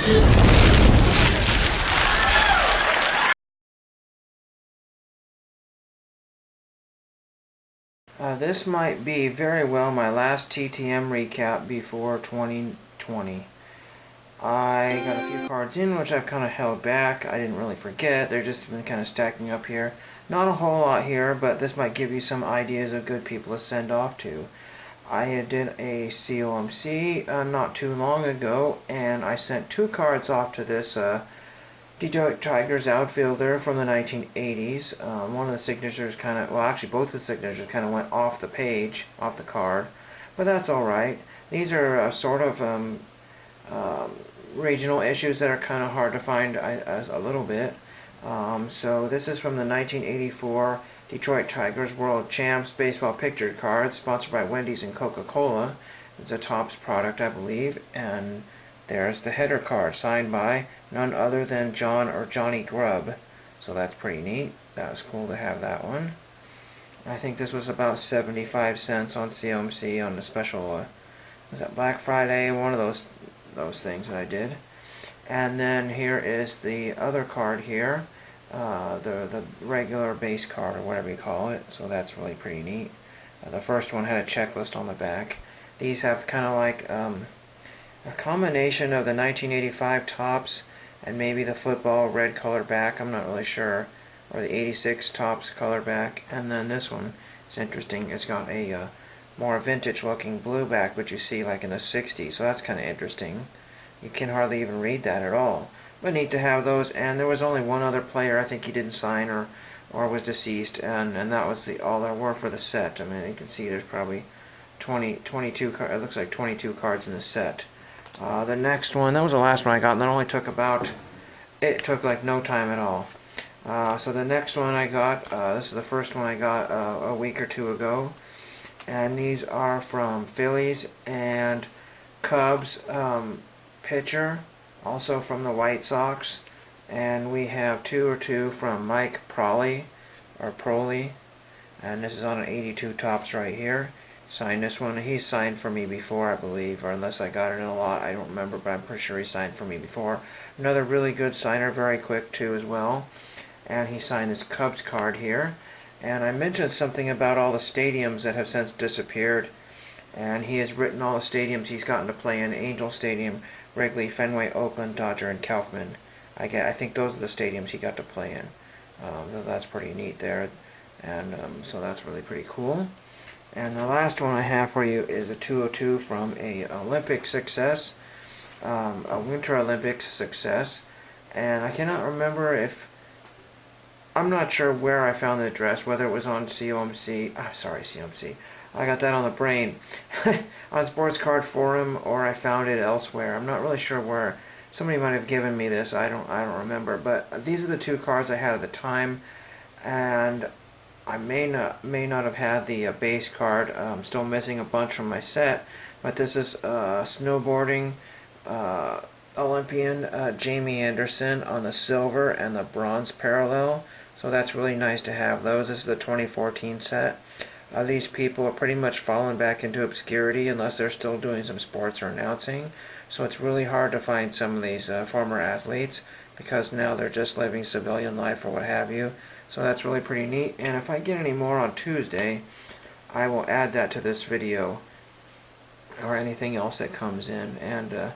This might be very well my last TTM recap before 2020. I got a few cards in which I've kind of held back. I didn't really forget. They're just been kind of stacking up here. Not a whole lot here, but this might give you some ideas of good people to send off to. I did a COMC not too long ago, and I sent 2 cards off to this Detroit Tigers outfielder from the 1980s. One of the signatures kind of, well, actually both the signatures kind of went off the page, off the card, but that's alright. These are sort of regional issues that are kind of hard to find a little bit. So this is from the 1984 Detroit Tigers World Champs Baseball Picture Cards, sponsored by Wendy's and Coca-Cola. It's a Topps product, I believe, and there's the header card, signed by none other than John or Johnny Grubb. So that's pretty neat. That was cool to have that one. I think this was about 75 cents on COMC on the special, was that Black Friday? One of those things that I did. And then here is the other card here, the regular base card, or whatever you call it. So that's really pretty neat. The first one had a checklist on the back. These have kind of like a combination of the 1985 Topps and maybe the football red color back, I'm not really sure, or the 86 Topps color back. And then this one is interesting. It's got a more vintage looking blue back, which you see like in the 60s, so that's kind of interesting. You can hardly even read that at all, but neat to have those. And there was only one other player, I think he didn't sign or was deceased, and that was all there were for the set. I mean, you can see there's probably 22 it looks like 22 cards in the set. The next one, that was the last one I got, and that only took it took like no time at all. So the next one I got, this is the first one I got a week or two ago, and these are from Phillies and Cubs pitcher, also from the White Sox, and we have 2 or 2 from Mike Prolly, and this is on an 82 Topps right here. Signed this one. He signed for me before, I believe, or unless I got it in a lot, I don't remember, but I'm pretty sure he signed for me before. Another really good signer, very quick too as well. And he signed this Cubs card here. And I mentioned something about all the stadiums that have since disappeared, and he has written all the stadiums he's gotten to play in: Angel Stadium, Wrigley, Fenway, Oakland, Dodger, and Kaufman. I think those are the stadiums he got to play in. That's pretty neat there, and so that's really pretty cool. And the last one I have for you is a 202 from a Olympic success, a Winter Olympics success, and I cannot remember if, I'm not sure where I found the address, whether it was on COMC, COMC, I got that on the brain, on Sports Card Forum, or I found it elsewhere. I'm not really sure where. Somebody might have given me this, I don't remember, but these are the 2 cards I had at the time, and I may not have had the base card. I'm still missing a bunch from my set, but this is snowboarding Olympian Jamie Anderson on the silver and the bronze parallel. So that's really nice to have those. This is the 2014 set. These people are pretty much fallen back into obscurity unless they're still doing some sports or announcing. So it's really hard to find some of these former athletes, because now they're just living civilian life or what have you. So that's really pretty neat, and if I get any more on Tuesday, I will add that to this video, or anything else that comes in. And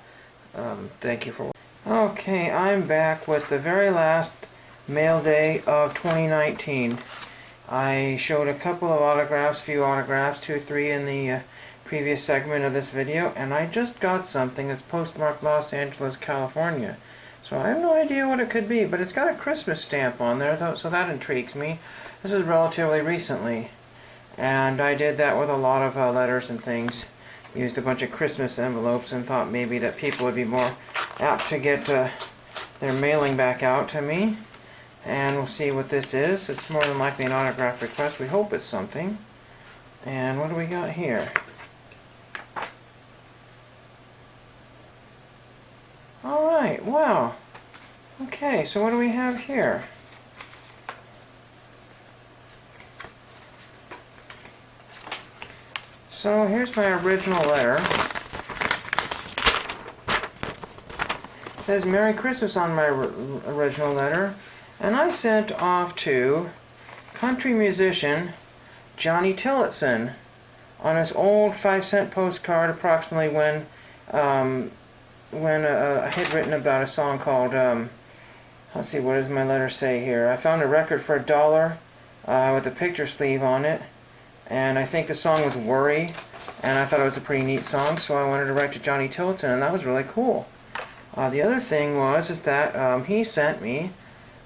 thank you for watching. Okay, I'm back with the very last mail day of 2019. I showed a couple of autographs, 2 or 3 in the previous segment of this video, and I just got something that's postmarked Los Angeles, California. So I have no idea what it could be, but it's got a Christmas stamp on there, though, so that intrigues me. This was relatively recently, and I did that with a lot of letters and things. Used a bunch of Christmas envelopes and thought maybe that people would be more apt to get their mailing back out to me. And we'll see what this is. It's more than likely an autograph request. We hope it's something. And what do we got here? Alright, wow. Okay, so what do we have here? So here's my original letter. says Merry Christmas on my original letter, and I sent off to country musician Johnny Tillotson on his old 5-cent postcard, approximately when I had written about a song called, let's see, what does my letter say here? I found a record for $1 with a picture sleeve on it, and I think the song was Worry, and I thought it was a pretty neat song, so I wanted to write to Johnny Tillotson, and that was really cool. The other thing is that he sent me,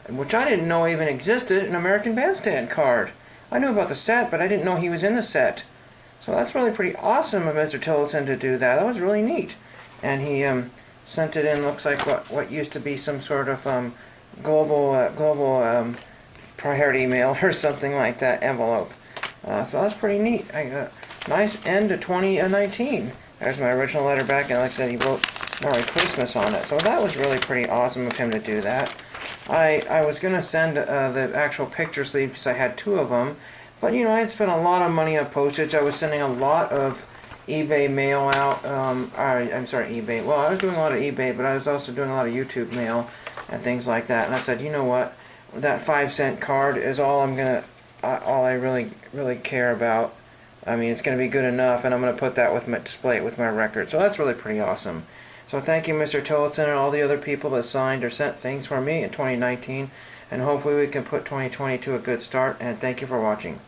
which I didn't know even existed, an American Bandstand card. I knew about the set, but I didn't know he was in the set. So that's really pretty awesome of Mr. Tillotson to do that. That was really neat. And he sent it in, looks like what used to be some sort of global priority mail or something like that envelope. So that's pretty neat. I got a nice end to 2019. There's my original letter back, and like I said, he wrote Merry Christmas on it. So that was really pretty awesome of him to do that. I was going to send the actual picture sleeve because I had 2 of them, but I had spent a lot of money on postage. I was sending a lot of eBay mail out. I'm sorry, eBay. Well, I was doing a lot of eBay, but I was also doing a lot of YouTube mail and things like that. And I said, you know what? That 5-cent card is all all I really care about. I mean, it's going to be good enough, and I'm going to put that display it with my record. So that's really pretty awesome. So thank you, Mr. Tillotson, and all the other people that signed or sent things for me in 2019. And hopefully we can put 2020 to a good start. And thank you for watching.